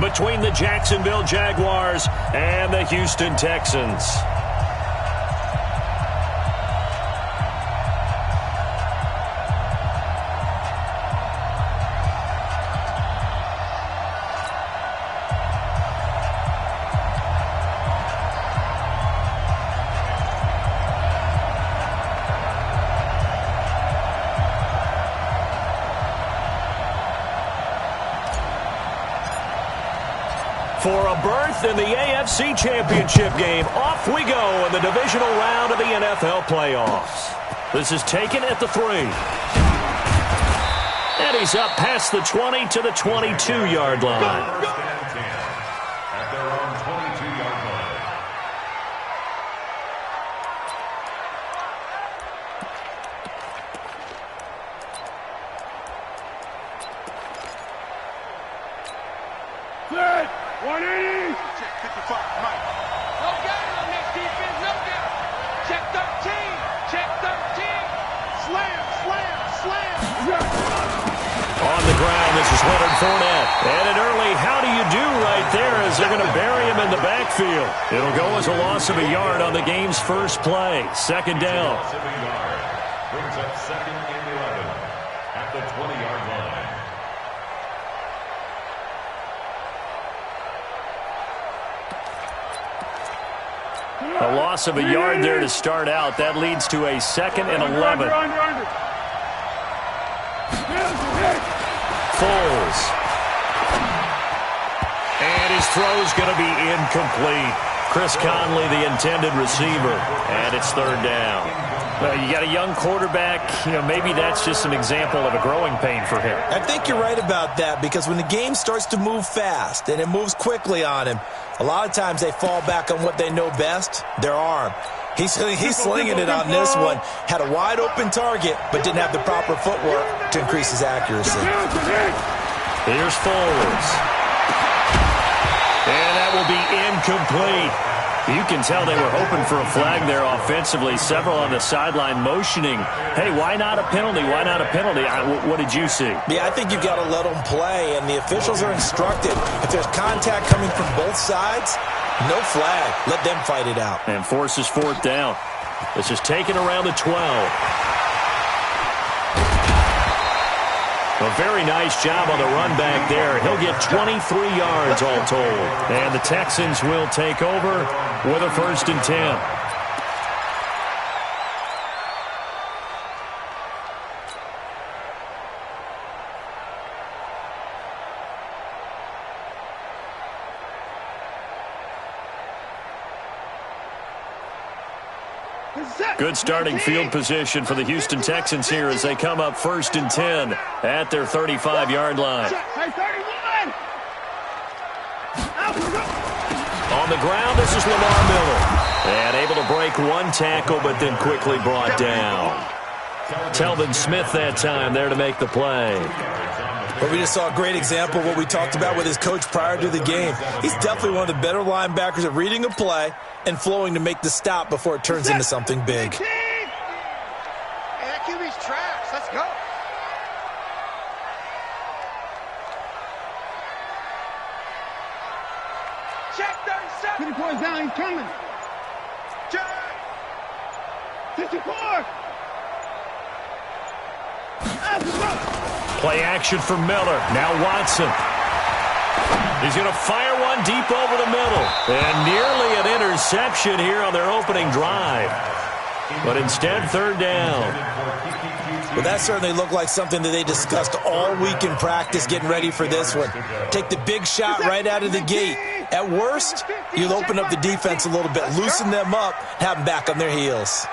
between the Jacksonville Jaguars and the Houston Texans. For a berth in the AFC Championship game, off we go in the divisional round of the NFL playoffs. This is taken at the 3. And he's up past the 20 to the 22-yard line. At their own 22-yard line. Set! 180! Check 55, Mike. No gain on this defense, no gain. Check 13, check 13. Slam, slam, slam. On the ground, this is Leonard Fournette. And an early how do you do right there as they're going to bury him in the backfield. It'll go as a loss of a yard on the game's first play. Second down. Loss of a yard. Brings up second and 11 at the 20-yard line. A loss of a yard there to start out. That leads to a second and 11. Foles. And his throw's going to be incomplete. Chris Conley, the intended receiver. And it's third down. You got a young quarterback. Maybe that's just an example of a growing pain for him. I think you're right about that, because when the game starts to move fast and it moves quickly on him, a lot of times they fall back on what they know best, their arm. He's slinging it on this one. Had a wide open target, but didn't have the proper footwork to increase his accuracy. Here's Foles. And that will be incomplete. You can tell they were hoping for a flag there offensively. Several on the sideline motioning, hey, why not a penalty? Why not a penalty? What did you see? Yeah, I think you've got to let them play, and the officials are instructed. If there's contact coming from both sides, no flag. Let them fight it out. And forces fourth down. This is taken around the 12. A very nice job on the run back there. He'll get 23 yards all told. And the Texans will take over with a 1st and 10. Good starting field position for the Houston Texans here as they come up 1st and 10 at their 35-yard line. On the ground, this is Lamar Miller. And able to break one tackle, but then quickly brought down. Telvin Smith that time there to make the play. But we just saw a great example of what we talked about with his coach prior to the game. He's definitely one of the better linebackers at reading a play and flowing to make the stop before it turns into something big. Hey, that QB's trash. Let's go. Check 37. 3 points down, he's coming. Check. 54. Play action for Miller. Now Watson. He's going to fire one deep over the middle. And nearly an interception here on their opening drive. But instead, 3rd down. Well, that certainly looked like something that they discussed all week in practice getting ready for this one. Take the big shot right out of the gate. At worst, you'll open up the defense a little bit, loosen them up, have them back on their heels.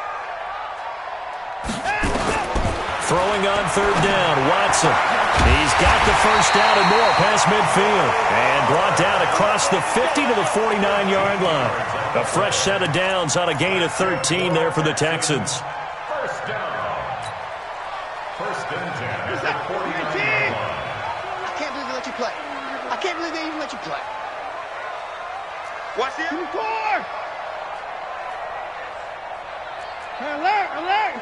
Throwing on 3rd down, Watson. He's got the 1st down and more past midfield. And brought down across the 50 to the 49-yard line. A fresh set of downs on a gain of 13 there for the Texans. 1st down. 1st and 10 at the 49-yard line. I can't believe they let you play. I can't believe they even let you play. Watch the 24. Alert, alert.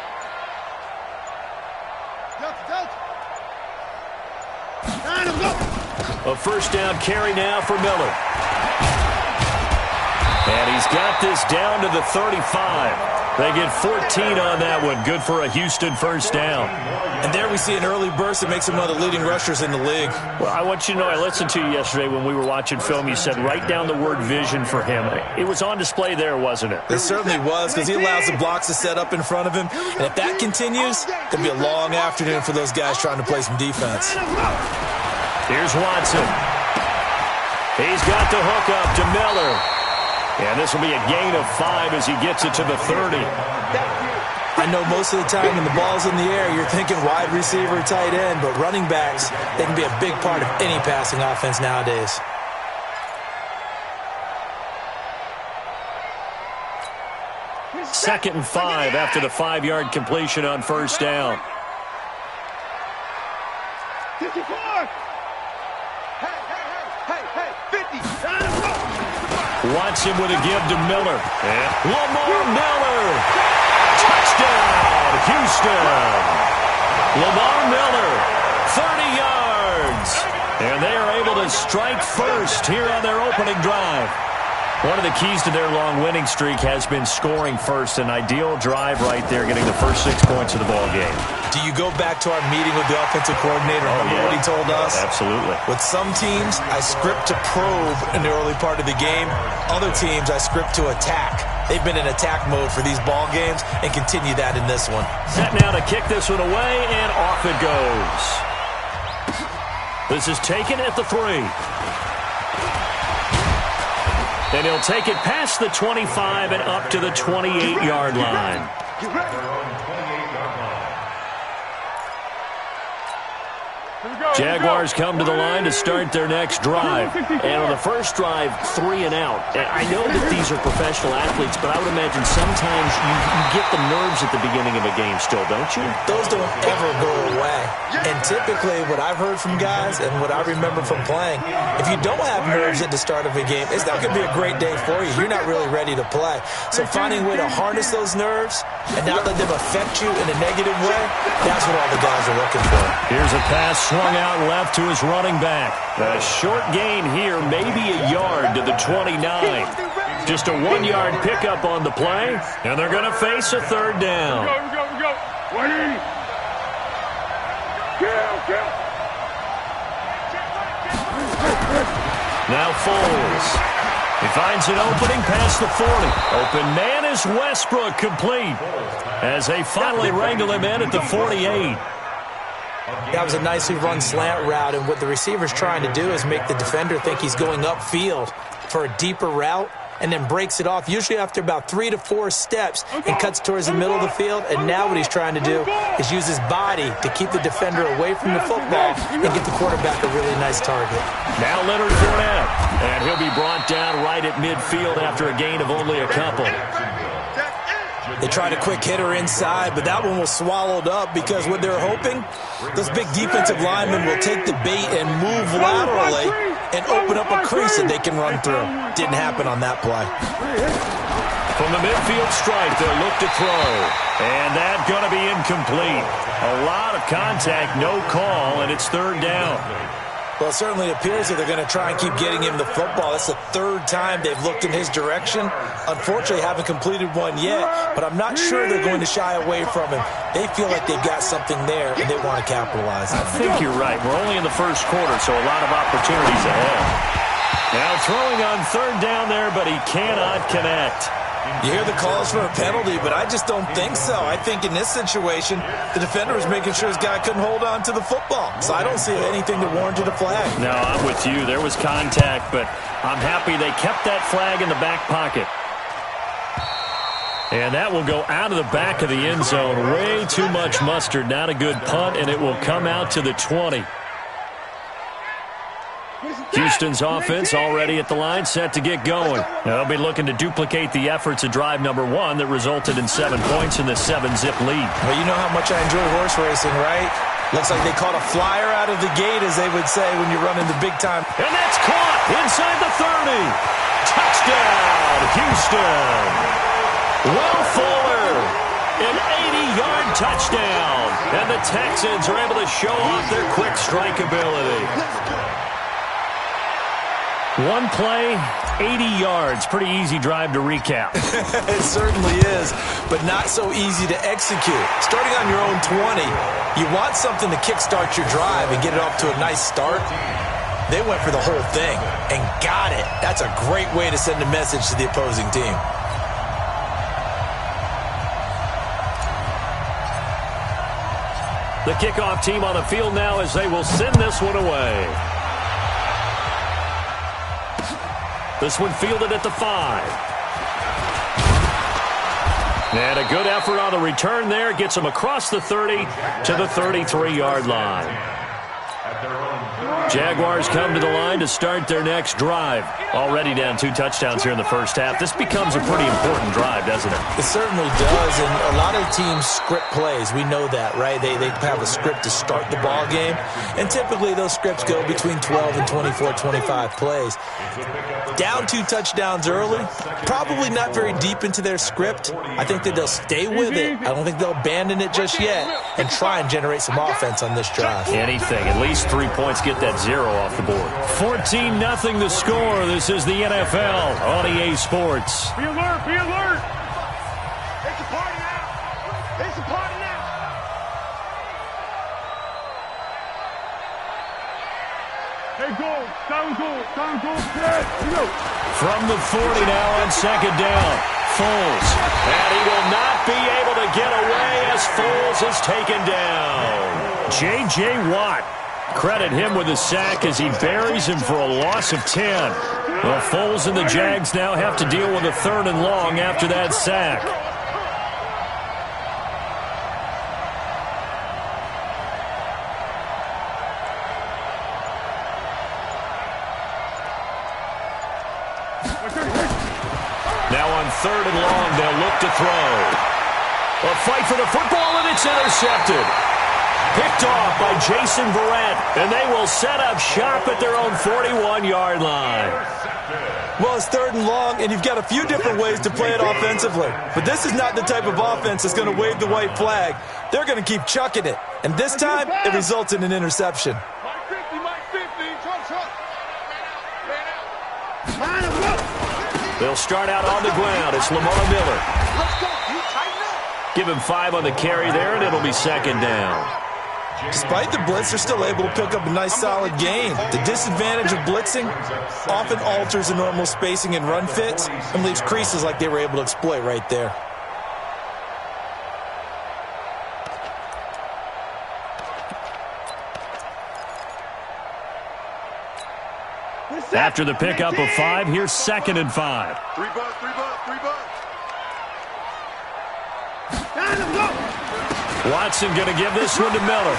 Delta, Delta. 9, let's go. A first down carry now for Miller. And he's got this down to the 35. They get 14 on that one. Good for a Houston first down. And there we see an early burst that makes him one of the leading rushers in the league. Well, I want you to know, I listened to you yesterday when we were watching film. You said write down the word vision for him. It was on display there, wasn't it? It certainly was, because he allows the blocks to set up in front of him. And if that continues, it's going to be a long afternoon for those guys trying to play some defense. Here's Watson. He's got the hook up to Miller. And this will be a gain of 5 as he gets it to the 30. I know most of the time when the ball's in the air, you're thinking wide receiver, tight end, but running backs, they can be a big part of any passing offense nowadays. Second and 5 after the 5-yard completion on first down. 54. Hey, 50. Watson with a give to Miller. And Lamar Miller. Touchdown, Houston. Lamar Miller, 30 yards. And they are able to strike first here on their opening drive. One of the keys to their long winning streak has been scoring first. An ideal drive right there, getting the first 6 points of the ball game. Do you go back to our meeting with the offensive coordinator? Remember what he told us? Absolutely. With some teams, I script to probe in the early part of the game. Other teams, I script to attack. They've been in attack mode for these ball games and continue that in this one. Set now to kick this one away, and off it goes. This is taken at the 3. And he'll take it past the 25 and up to the 28-yard line. Jaguars come to the line to start their next drive. And on the first drive, 3 and out. I know that these are professional athletes, but I would imagine sometimes you get the nerves at the beginning of a game still, don't you? Those don't ever go away. And typically what I've heard from guys and what I remember from playing, if you don't have nerves at the start of a game, it's not going to be a great day for you. You're not really ready to play. So finding a way to harness those nerves and not let them affect you in a negative way, that's what all the guys are looking for. Here's a pass swung out left to his running back. A short gain here, maybe a yard to the 29. Just a 1-yard pickup on the play, and they're going to face a third down. We go. 180. Kill. Now Foles. He finds an opening past the 40. Open man is Westbrook, complete, as they finally wrangle him in at the 48. That was a nicely run slant route, and what the receiver's trying to do is make the defender think he's going upfield for a deeper route, and then breaks it off, usually after about 3 to 4 steps, and cuts towards the middle of the field. And now what he's trying to do is use his body to keep the defender away from the football and get the quarterback a really nice target. Now Leonard Fournette, and he'll be brought down right at midfield after a gain of only a couple. They tried a quick hitter inside, but that one was swallowed up because what they're hoping, those big defensive linemen will take the bait and move laterally and open up a crease that they can run through. Didn't happen on that play. From the midfield stripe, they'll look to throw. And that's going to be incomplete. A lot of contact, no call, and it's third down. Well, it certainly appears that they're going to try and keep getting him the football. That's the 3rd time they've looked in his direction. Unfortunately, haven't completed one yet, but I'm not sure they're going to shy away from him. They feel like they've got something there, and they want to capitalize on it. I think you're right. We're only in the first quarter, so a lot of opportunities ahead. Now throwing on third down there, but he cannot connect. You hear the calls for a penalty, but I just don't think so. I think in this situation, the defender was making sure his guy couldn't hold on to the football. So I don't see anything that warranted a flag. No, I'm with you. There was contact, but I'm happy they kept that flag in the back pocket. And that will go out of the back of the end zone. Way too much mustard. Not a good punt, and it will come out to the 20. Houston's offense already at the line, set to get going. They'll be looking to duplicate the efforts of drive number 1 that resulted in 7 points in the 7-zip lead. Well, you know how much I enjoy horse racing, right? Looks like they caught a flyer out of the gate, as they would say when you're running the big time. And that's caught inside the 30. Touchdown, Houston. Will Fuller, an 80-yard touchdown. And the Texans are able to show off their quick strike ability. One play, 80 yards. Pretty easy drive to recap. It certainly is, but not so easy to execute. Starting on your own 20, you want something to kickstart your drive and get it off to a nice start. They went for the whole thing and got it. That's a great way to send a message to the opposing team. The kickoff team on the field now as they will send this one away. This one fielded at the 5. And a good effort on the return there. Gets them across the 30 to the 33-yard line. Jaguars come to the line to start their next drive. Already down 2 touchdowns here in the first half. This becomes a pretty important drive, doesn't it? It certainly does, and a lot of teams script plays. We know that, right? They have a script to start the ball game, and typically those scripts go between 12 and 24, 25 plays. Down 2 touchdowns early, probably not very deep into their script. I think that they'll stay with it. I don't think they'll abandon it just yet and try and generate some offense on this drive. Anything. At least 3 points, get that 0 off the board. 14-0 the score. This is the NFL on EA Sports. Be alert, be alert. It's a party now. It's a party now. Hey, go. Down, yeah, you know. From the 40 now on second down. Foles. And he will not be able to get away as Foles is taken down. J.J. Watt. Credit him with a sack as he buries him for a loss of 10. Well, Foles and the Jags now have to deal with a 3rd and long after that sack. Now on 3rd and long, they'll look to throw. A fight for the football, and it's intercepted. Picked off by Jason Verrett, and they will set up shop at their own 41-yard line. Well, it's 3rd and long, and you've got a few different ways to play it offensively. But this is not the type of offense that's going to wave the white flag. They're going to keep chucking it. And this time, it results in an interception. Mike 50, Mike 50. They'll start out on the ground. It's Lamar Miller. Let's go. You tighten up. Give him 5 on the carry there, and it'll be 2nd down. Despite the blitz, they're still able to pick up a nice solid gain. The disadvantage of blitzing often alters the normal spacing and run fits and leaves creases like they were able to exploit right there. After the pickup of 5, here's 2nd and 5. 3 bucks. Watson going to give this one to Miller.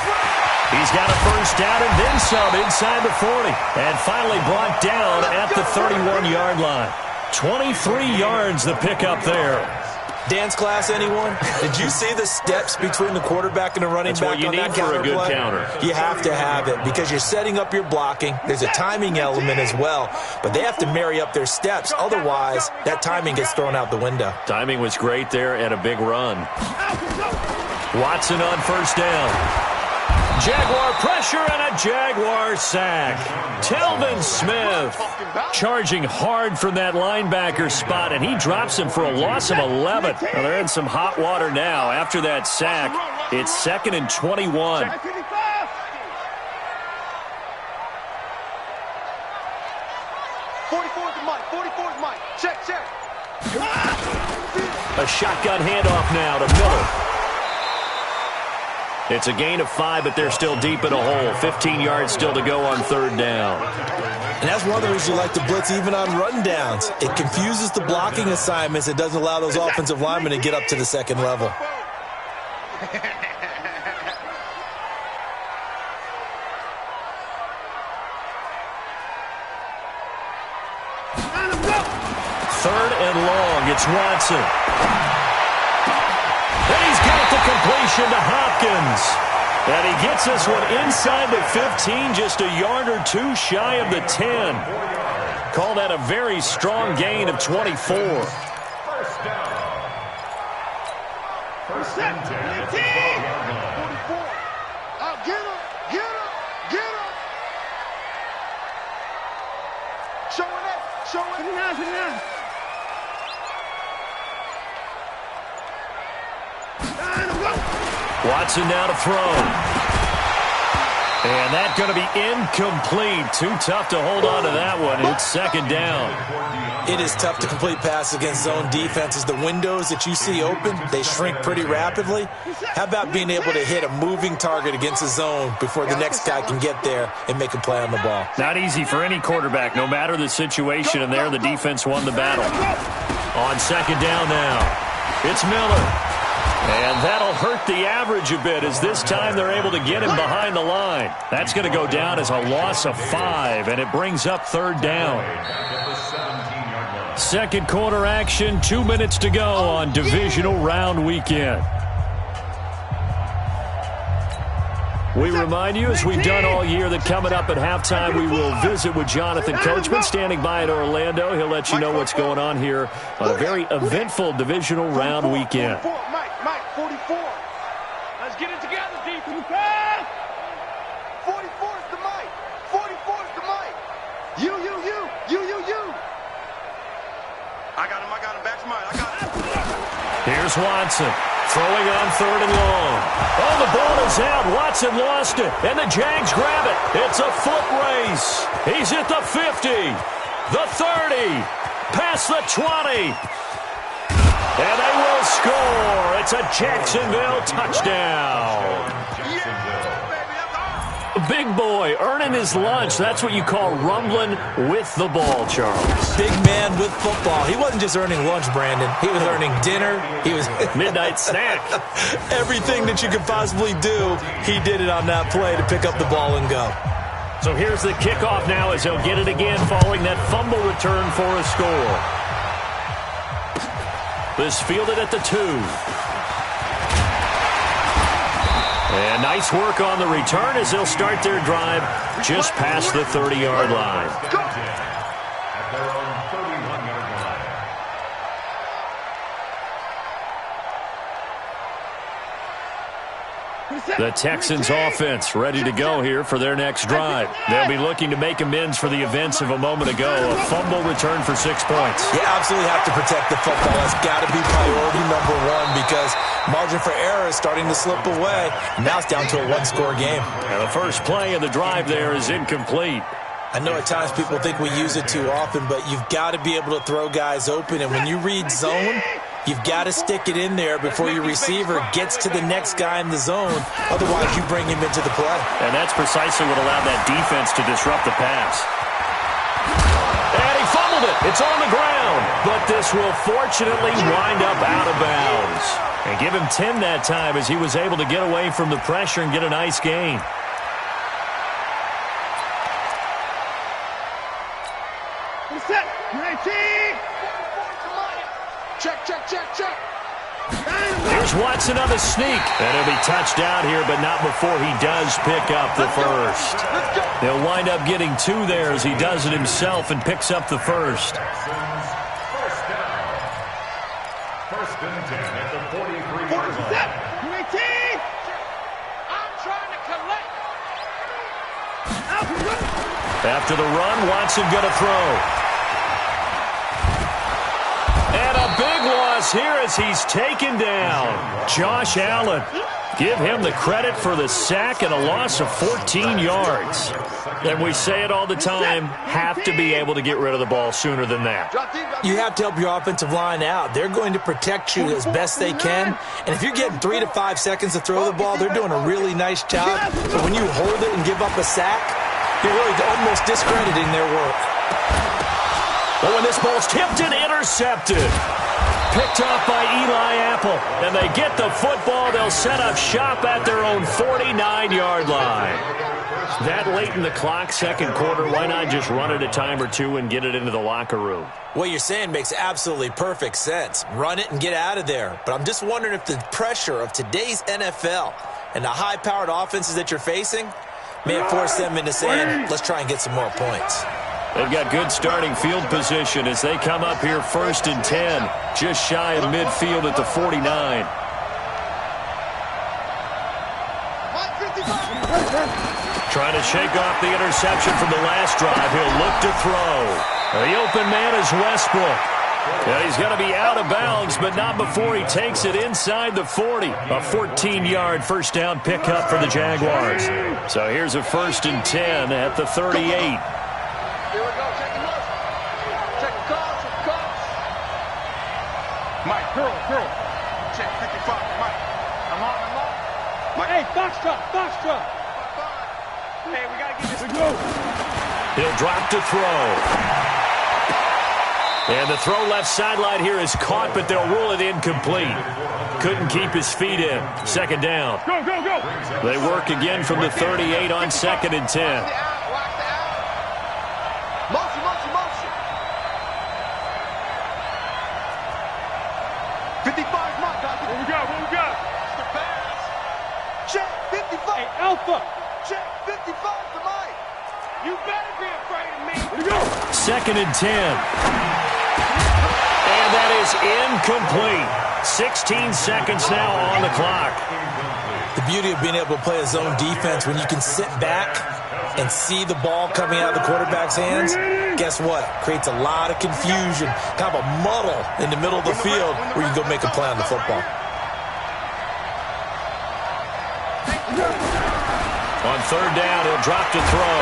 He's got a first down and then some inside the 40. And finally brought down at the 31-yard line. 23 yards the pickup there. Dance class, anyone? Did you see the steps between the quarterback and the running back on that counter play? That's what you need for a good counter. You have to have it because you're setting up your blocking. There's a timing element as well, but they have to marry up their steps. Otherwise, that timing gets thrown out the window. Timing was great there and a big run. Watson on first down. Jaguar pressure and a Jaguar sack. Telvin Smith charging hard from that linebacker spot, and he drops him for a loss of 11. Well, they're in some hot water now after that sack. It's 2nd and 21. 44's Mike. Check. A shotgun handoff now to Miller. It's a gain of 5, but they're still deep in a hole. 15 yards still to go on 3rd down. And that's one of the reasons you like to blitz even on run downs. It confuses the blocking assignments. It doesn't allow those offensive linemen to get up to the 2nd level. Third and long. It's Watson. And he's got the completion to Hopkins. And he gets this one inside the 15, just a yard or 2 shy of the 10. Call that a very strong gain of 24. First down. First and 10 at the 12-yard line. 44. Get him. Showing it. Showing it. Watson now to throw. And that's going to be incomplete. Too tough to hold on to that one. It's second down. It is tough to complete passes against zone defenses. The windows that you see open, they shrink pretty rapidly. How about being able to hit a moving target against a zone before the next guy can get there and make a play on the ball? Not easy for any quarterback, no matter the situation. And there, the defense won the battle. On second down now, it's Miller. And that'll hurt the average a bit as this time they're able to get him behind the line. That's going to go down as a loss of 5, and it brings up third down. Second quarter action, 2 minutes to go on divisional round weekend. We remind you, as we've done all year, that coming up at halftime, we will visit with Jonathan Coachman, standing by in Orlando. He'll let you know what's going on here on a very eventful divisional round weekend. Mike, 44. Let's get it together, defense. 44 is the Mike. 44 is the Mike. You. I got him. Back to mine. I got him. Here's Watson. Throwing on third and long. Oh, the ball is out. Watson lost it, and the Jags grab it. It's a foot race. He's at the 50, the 30, past the 20. And they will score. It's a Jacksonville touchdown. Big boy earning his lunch. That's what you call rumbling with the ball, Charles. Big man with football. He wasn't just earning lunch, Brandon. He was earning dinner. He was midnight snack. Everything that you could possibly do, he did it on that play to pick up the ball and go. So here's the kickoff now as he'll get it again following that fumble return for a score. This fielded at the 2. And nice work on the return as they'll start their drive just past the 30-yard line. At their own 31-yard line. The Texans offense ready to go here for their next drive. They'll be looking to make amends for the events of a moment ago. A fumble return for 6 points. You absolutely have to protect the football. That's got to be priority number 1 because margin for error is starting to slip away. Now it's down to a 1-score game. And the first play of the drive there is incomplete. I know at times people think we use it too often, but you've got to be able to throw guys open. And when you read zone, you've got to stick it in there before your receiver gets to the next guy in the zone. Otherwise, you bring him into the play. And that's precisely what allowed that defense to disrupt the pass. And he fumbled it. It's on the ground. But this will fortunately wind up out of bounds. And give him 10 that time as he was able to get away from the pressure and get a nice gain. Set. 19. Check. Here's Watson on the sneak. And he'll be touched out here, but not before he does pick up the first. They'll wind up getting 2 there as he does it himself and picks up the first. First down. First and 10 at the 43-yard line. 19. I'm trying to collect. After the run, Watson going to throw. And a big loss here as he's taken down. Josh Allen. Give him the credit for the sack and a loss of 14 yards. And we say it all the time, have to be able to get rid of the ball sooner than that. You have to help your offensive line out. They're going to protect you as best they can. And if you're getting 3 to 5 seconds to throw the ball, they're doing a really nice job. But when you hold it and give up a sack, you're really almost discrediting their work. Oh, and this ball's tipped and intercepted. Picked off by Eli Apple. And they get the football. They'll set up shop at their own 49-yard line. That late in the clock, second quarter, why not just run it a time or two and get it into the locker room? What you're saying makes absolutely perfect sense. Run it and get out of there. But I'm just wondering if the pressure of today's NFL and the high-powered offenses that you're facing may force them into saying, let's try and get some more points. They've got good starting field position as they come up here first and 10, just shy of midfield at the 49. Trying to shake off the interception from the last drive. He'll look to throw. The open man is Westbrook. Yeah, he's going to be out of bounds, but not before he takes it inside the 40. A 14-yard first down pickup for the Jaguars. So here's a 1st and 10 at the 38. Here we go. Check the motion. Check the calls. Check the calls. Mike, girl. Check 55, Mike. I'm on. Mike. Hey, box truck. Hey, we got to get this. Let's go. He'll drop to throw. And the throw left sideline here is caught, but they'll rule it incomplete. Couldn't keep his feet in. 2nd down. Go. They work again from the 38 on 2nd and 10. Watch the out. Motion. 55, Mike. What we got? The pass. Check 55. Hey, Alpha. Check 55 to Mike. You better be afraid of me. Here we go. 2nd and 10. And that is incomplete. 16 seconds now on the clock. The beauty of being able to play a zone defense when you can sit back and see the ball coming out of the quarterback's hands, guess what? Creates a lot of confusion, kind of a muddle in the middle of the field where you go make a play on the football. On 3rd down, he'll drop to throw.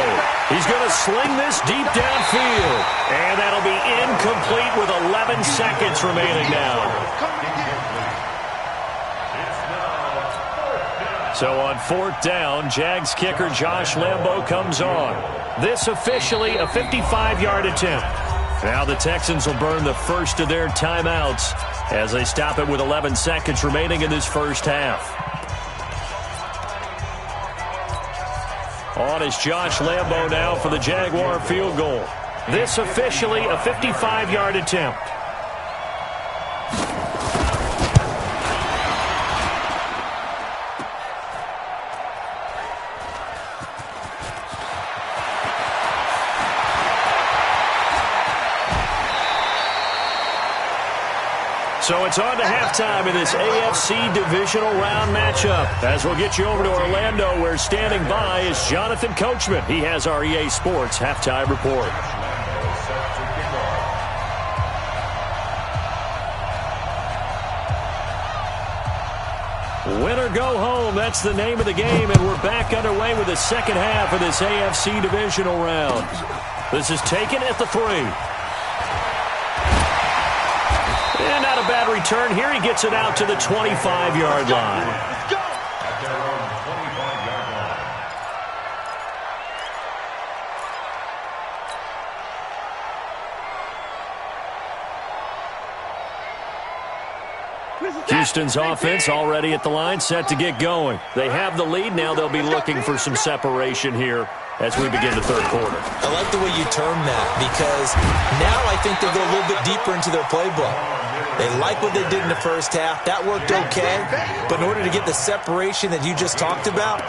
He's going to sling this deep downfield. And that'll be incomplete with 11 seconds remaining now. So on 4th down, Jags kicker Josh Lambo comes on. This officially a 55-yard attempt. Now the Texans will burn the first of their timeouts as they stop it with 11 seconds remaining in this first half. On is Josh Lambo now for the Jaguar field goal. This officially a 55-yard attempt. So it's on to halftime in this AFC divisional round matchup. As we'll get you over to Orlando, where standing by is Jonathan Coachman. He has our EA Sports halftime report. Win or go home, that's the name of the game, and we're back underway with the second half of this AFC divisional round. This is taken at the 3. And not a bad return here. He gets it out to the 25-yard line. Let's go. At their own 25-yard line. Houston's offense already at the line, set to get going. They have the lead. Now they'll be looking for some separation here as we begin the third quarter. I like the way you term that, because now I think they'll go a little bit deeper into their playbook. They like what they did in the first half. That worked okay. But in order to get the separation that you just talked about,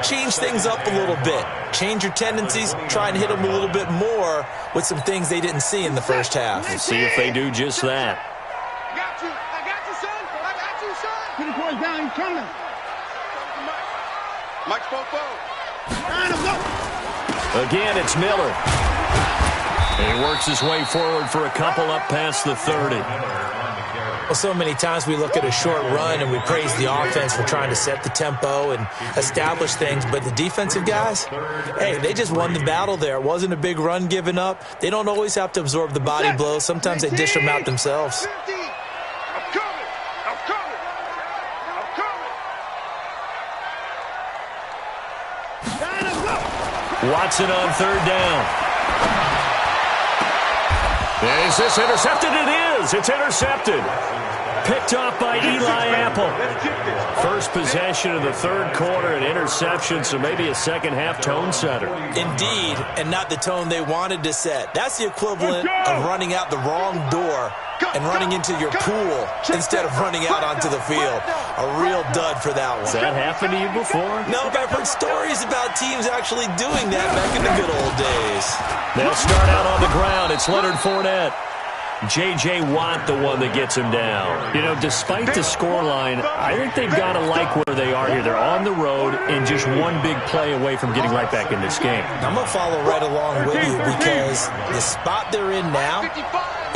change things up a little bit. Change your tendencies. Try and hit them a little bit more with some things they didn't see in the first half. We'll see if they do just that. I got you, son. Put the boys down. He's coming. Mike's both. Line him up. Again, it's Miller. And he works his way forward for a couple up past the 30. Well, so many times we look at a short run and we praise the offense for trying to set the tempo and establish things, but the defensive guys, hey, they just won the battle there. It wasn't a big run given up. They don't always have to absorb the body blows. Sometimes they dish them out themselves. I'm coming. Line him up. Watson on 3rd down. Is this intercepted? It is. It's intercepted. Picked off by Eli Apple. First possession of the third quarter, an interception, so maybe a second-half tone setter. Indeed, and not the tone they wanted to set. That's the equivalent of running out the wrong door and running into your pool instead of running out onto the field. A real dud for that one. Has that happened to you before? No, but I've heard stories about teams actually doing that back in the good old days. They'll start out on the ground. It's Leonard Fournette. J.J. Watt the one that gets him down. You know, despite the scoreline, I think they've got to like where they are here. They're on the road and just one big play away from getting right back in this game. I'm going to follow right along with you because the spot they're in now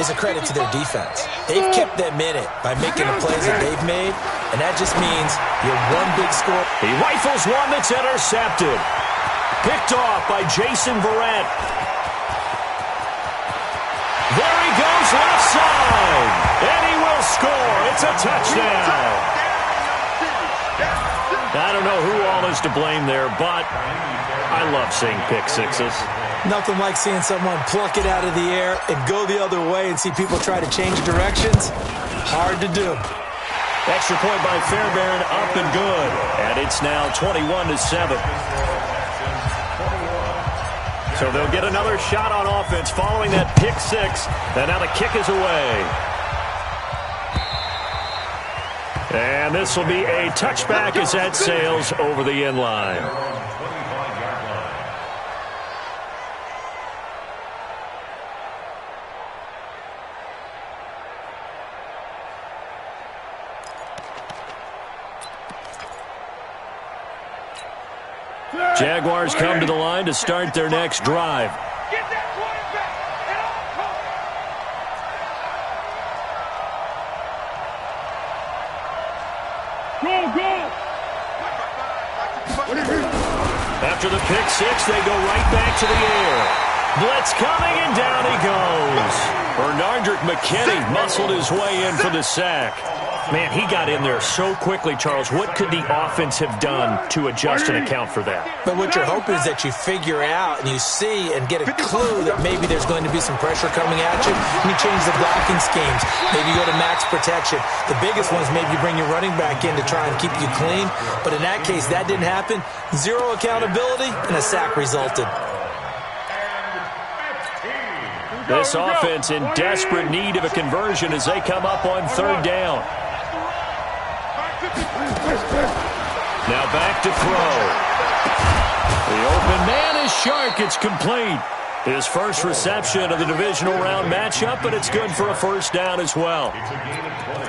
is a credit to their defense. They've kept them in it by making the plays that they've made, and that just means you're one big score. He rifles one that's intercepted. Picked off by Jason Verrett. There he goes left side, and he will score. It's a touchdown. I don't know who all is to blame there, but I love seeing pick sixes. Nothing like seeing someone pluck it out of the air and go the other way and see people try to change directions. Hard to do. Extra point by Fairbairn, up and good. And it's now 21-7. So they'll get another shot on offense following that pick six. And now the kick is away. And this will be a touchback as that sails over the end line. Jaguars come to the line to start their next drive. Get that quarterback at all costs. After the pick six, they go right back to the air. Blitz coming, and down he goes. Bernardrick McKinney muscled his way in for the sack. Man, he got in there so quickly, Charles. What could the offense have done to adjust and account for that? But what you're hoping is that you figure out and you see and get a clue that maybe there's going to be some pressure coming at you, and you change the blocking schemes. Maybe you go to max protection. The biggest one is maybe you bring your running back in to try and keep you clean. But in that case, that didn't happen. Zero accountability, and a sack resulted. This offense in desperate need of a conversion as they come up on third down. Now back to throw. The open man is Shark. It's complete. His first reception of the divisional round matchup, but it's good for a first down as well.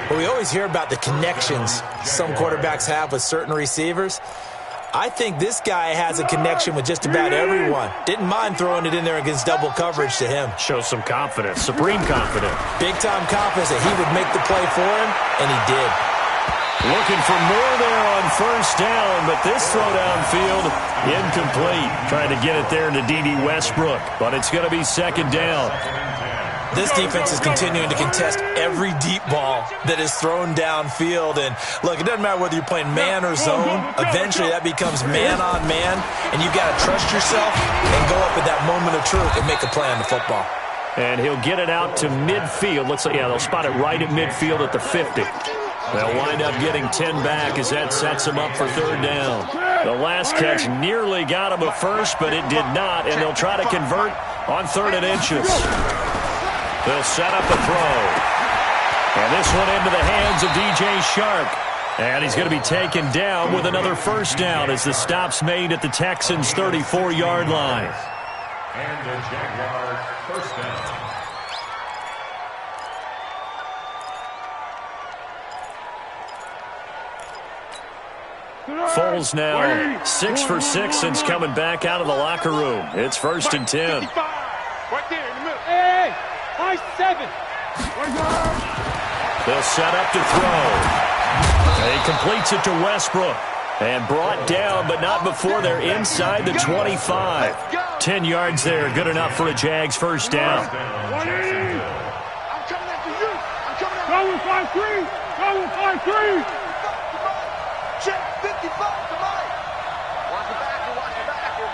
Well, we always hear about the connections some quarterbacks have with certain receivers. I think this guy has a connection with just about everyone. Didn't mind throwing it in there against double coverage to him. Shows some confidence, supreme confidence. Big-time confidence that he would make the play for him, and he did. Looking for more there on first down, but this throw downfield, incomplete. Trying to get it there to D.D. Westbrook, but it's going to be second down. This defense is continuing to contest every deep ball that is thrown downfield. And, look, it doesn't matter whether you're playing man or zone. Eventually, that becomes man on man, and you've got to trust yourself and go up at that moment of truth and make a play on the football. And he'll get it out to midfield. They'll spot it right at midfield at the 50. They'll wind up getting 10 back as that sets them up for third down. The last catch nearly got him a first, but it did not, and they'll try to convert on third and inches. They'll set up a throw. And this one into the hands of DJ Shark. And he's going to be taken down with another first down as the stop's made at the Texans' 34-yard line. And the Jaguars first down. Foles now 6 for 6 since coming back out of the locker room. It's 1st and 10. Right there in the middle. Hey, high 7. They'll set up to throw. He completes it to Westbrook. And brought down, but not before they're inside the 25. 10 yards there, good enough for a Jags first down. I'm coming after you. I'm coming after you. Go with 5-3. Check 55 to Mike. Watch the backer, watch the backer.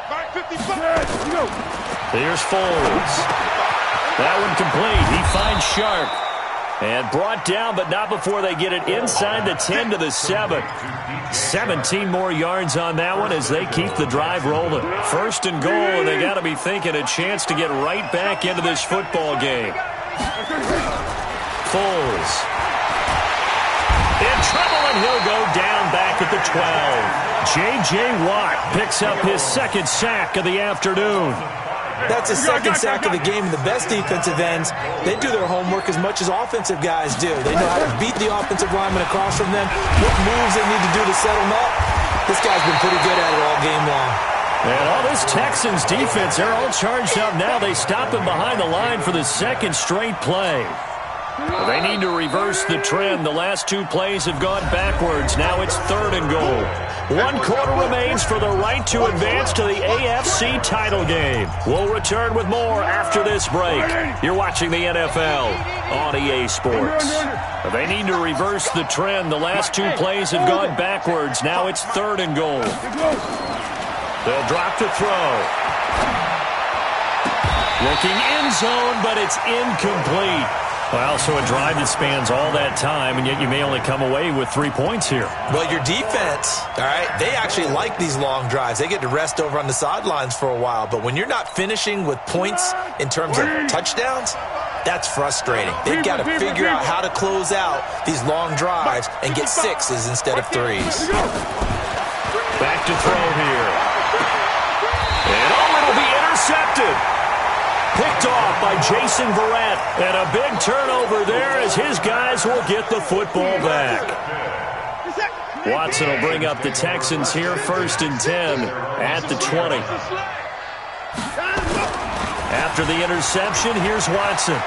Mike 55. Here's Foles. That one complete. He finds Shark. And brought down, but not before they get it inside the 10 to the 7. 17 more yards on that one as they keep the drive rolling. 1st and goal, and they got to be thinking a chance to get right back into this football game. Foles. In trouble, and he'll go down back at the 12. J.J. Watt picks up his second sack of the afternoon. That's his second sack of the game. And the best defensive ends, they do their homework as much as offensive guys do. They know how to beat the offensive lineman across from them, what moves they need to do to set them up. This guy's been pretty good at it all game long. And all this Texans defense, they're all charged up now. They stop him behind the line for the second straight play. They need to reverse the trend. The last two plays have gone backwards. Now it's 3rd and goal. 1 quarter remains for the right to advance to the AFC title game. We'll return with more after this break. You're watching the NFL on EA Sports. They need to reverse the trend. The last two plays have gone backwards. Now it's 3rd and goal. They'll drop to throw. Looking end zone, but it's incomplete. Well, so a drive that spans all that time, and yet you may only come away with 3 points here. Well, your defense, all right, they actually like these long drives. They get to rest over on the sidelines for a while. But when you're not finishing with points in terms of touchdowns, that's frustrating. They've got to figure out how to close out these long drives and get 6s instead of 3s. Back to throw here. And it'll be intercepted. Picked off by Jason Verrett. And a big turnover there as his guys will get the football back. Watson will bring up the Texans here, 1st and 10 at the 20. After the interception, here's Watson.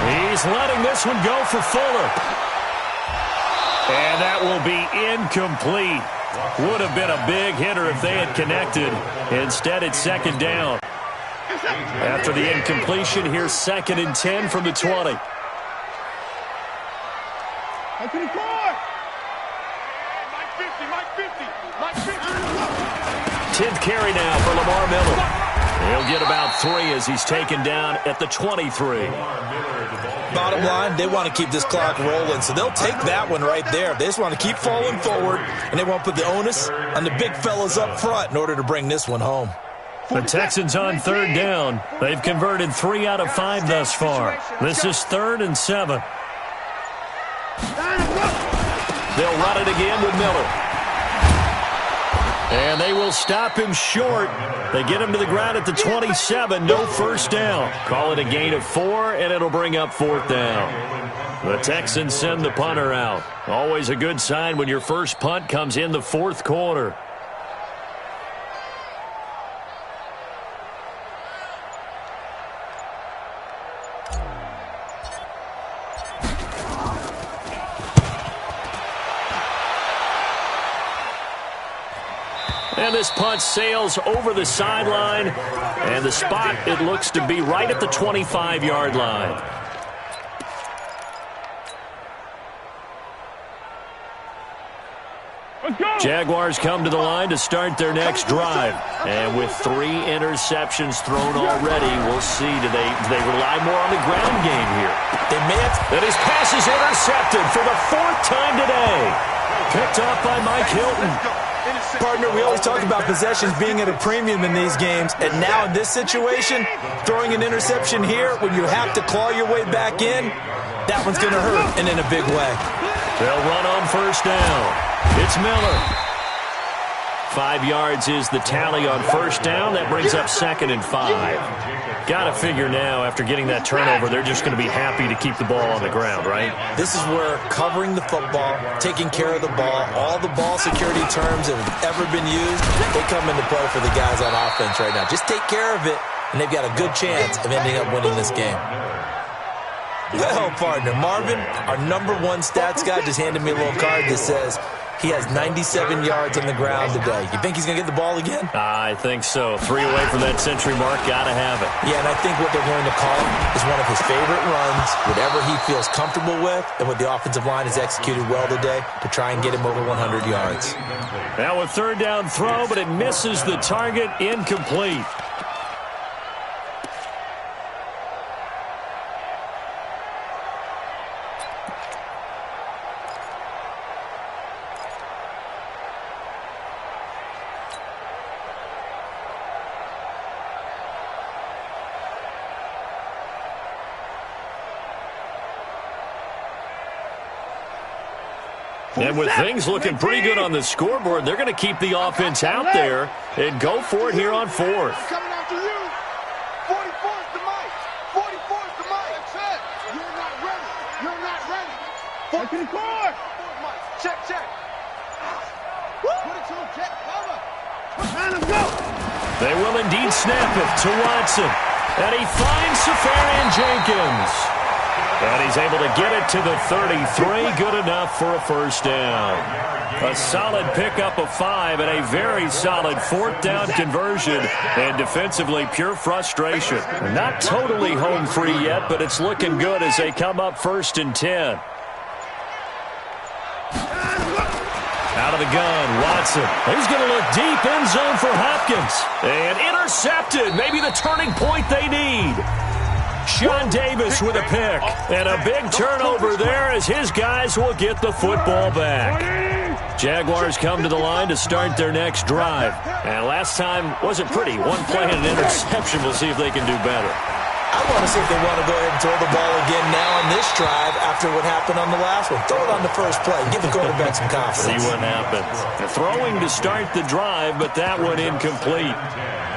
He's letting this one go for Fuller. And that will be incomplete. Would have been a big hitter if they had connected. Instead, it's 2nd down. After the incompletion, here's 2nd and 10 from the 20. Up to the court. Mike 50, Mike 50, Mike 50. 10th carry now for Lamar Miller. He'll get about 3 as he's taken down at the 23. Bottom line, they want to keep this clock rolling, so they'll take that one right there. They just want to keep falling forward, and they won't put the onus on the big fellas up front in order to bring this one home. The Texans on 3rd down. They've converted 3 out of 5 thus far. This is 3rd and 7. They'll run it again with Miller. And they will stop him short. They get him to the ground at the 27. No first down. Call it a gain of 4, and it'll bring up 4th down. The Texans send the punter out. Always a good sign when your first punt comes in the 4th quarter. And this punt sails over the sideline, and the spot, it looks to be right at the 25-yard line. Jaguars come to the line to start their next drive. And with 3 interceptions thrown already, we'll see, do they rely more on the ground game here? They may have. And his pass is intercepted for the 4th time today. Picked off by Mike Hilton. Partner, we always talk about possessions being at a premium in these games, and now in this situation, throwing an interception here when you have to claw your way back in, that one's going to hurt, and in a big way. They'll run on 1st down. It's Miller. 5 yards is the tally on 1st down. That brings up 2nd and 5. Got to figure now, after getting that turnover, they're just going to be happy to keep the ball on the ground, right? This is where covering the football, taking care of the ball, all the ball security terms that have ever been used, they come into play for the guys on offense right now. Just take care of it, and they've got a good chance of ending up winning this game. Well, partner, Marvin, our #1 stats guy, just handed me a little card that says he has 97 yards on the ground today. You think he's going to get the ball again? I think so. 3 away from that century mark. Got to have it. Yeah, and I think what they're going to call him is one of his favorite runs, whatever he feels comfortable with, and what the offensive line has executed well today to try and get him over 100 yards. Now a 3rd down throw, but it misses the target. Incomplete. And with things looking pretty good on the scoreboard, they're going to keep the offense out there and go for it here on 4th. Coming after you. Check, check. Put it to him, check, cover. Line him, go. They will indeed snap it to Watson. And he finds Safarian Jenkins. And he's able to get it to the 33. Good enough for a first down. A solid pickup of 5 and a very solid 4th down conversion. And defensively, pure frustration. Not totally home free yet, but it's looking good as they come up 1st and 10. Out of the gun, Watson. He's going to look deep, end zone for Hopkins. And intercepted. Maybe the turning point they need. Sean Davis with a pick. And a big turnover there as his guys will get the football back. Jaguars come to the line to start their next drive. And last time wasn't pretty. One play and an interception. We'll see if they can do better. I want to see if they want to go ahead and throw the ball again now on this drive after what happened on the last one. Throw it on the first play. Give the quarterback some confidence. See what happens. They're throwing to start the drive, but that one incomplete.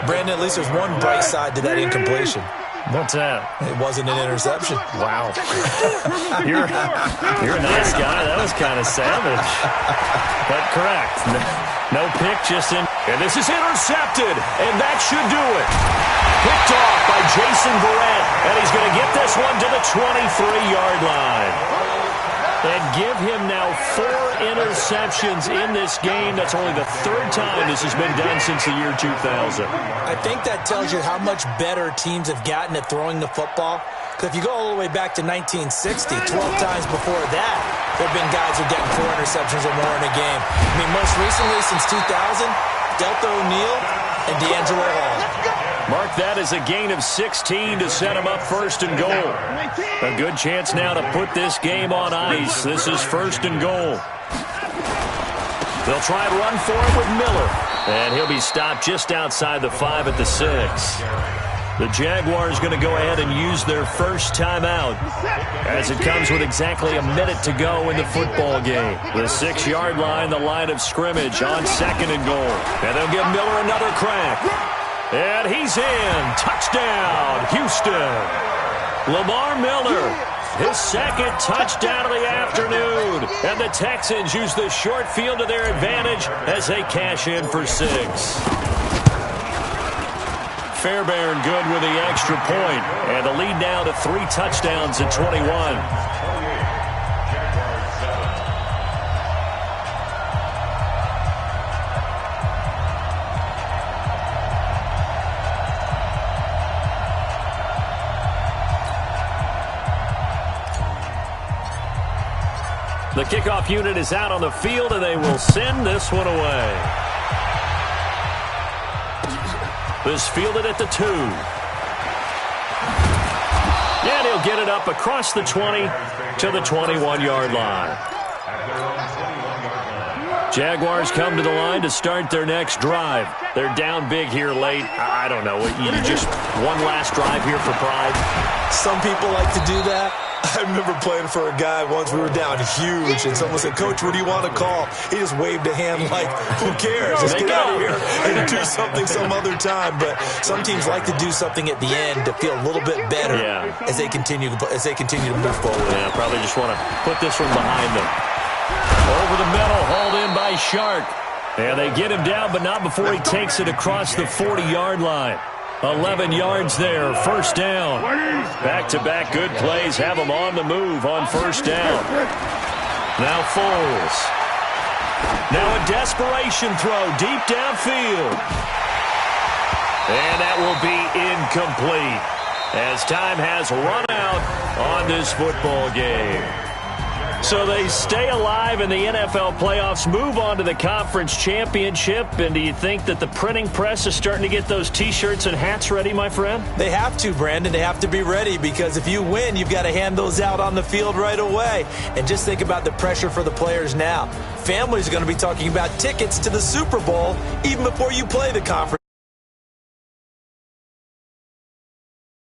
Brandon, at least there's one bright side to that incompletion. What's that? It wasn't an interception. Wow. You're a nice guy. That was kind of savage. But correct. No pick, just in. And this is intercepted, and that should do it. Picked off by Jason Verrett, and he's going to get this one to the 23-yard line. And give him now 4 interceptions in this game. That's only the 3rd time this has been done since the year 2000. I think that tells you how much better teams have gotten at throwing the football. Because if you go all the way back to 1960, 12 times before that, there have been guys who are getting 4 interceptions or more in a game. I mean, most recently since 2000, Delta O'Neal and D'Angelo Hall. Mark that as a gain of 16 to set him up 1st and goal. A good chance now to put this game on ice. This is 1st and goal. They'll try and run for it with Miller. And he'll be stopped just outside the 5 at the 6. The Jaguars going to go ahead and use their first timeout as it comes with exactly a minute to go in the football game. The 6-yard line, the line of scrimmage on 2nd and goal. And they'll give Miller another crack. And he's in. Touchdown, Houston. Lamar Miller, his 2nd touchdown of the afternoon. And the Texans use the short field to their advantage as they cash in for 6. Fairbairn good with the extra point. And the lead now to 3 touchdowns at 21. The kickoff unit is out on the field, and they will send this one away. This fielded at the 2. And he'll get it up across the 20 to the 21-yard line. Jaguars come to the line to start their next drive. They're down big here late. I don't know. You just one last drive here for pride. Some people like to do that. I remember playing for a guy once. We were down huge, and someone said, "Coach, what do you want to call?" He just waved a hand like, who cares? Let's get out of here and do something some other time. But some teams like to do something at the end to feel a little bit better as they continue to move forward. Yeah, probably just want to put this one behind them. Over the middle, hauled in by Shark. And they get him down, but not before he takes it across the 40-yard line. 11 yards there, first down. Back-to-back good plays have them on the move on first down. Now Foles. Now a desperation throw deep downfield. And that will be incomplete as time has run out on this football game. So they stay alive in the NFL playoffs, move on to the conference championship. And do you think that the printing press is starting to get those T-shirts and hats ready, my friend? They have to, Brandon. They have to be ready because if you win, you've got to hand those out on the field right away. And just think about the pressure for the players now. Families are going to be talking about tickets to the Super Bowl even before you play the conference.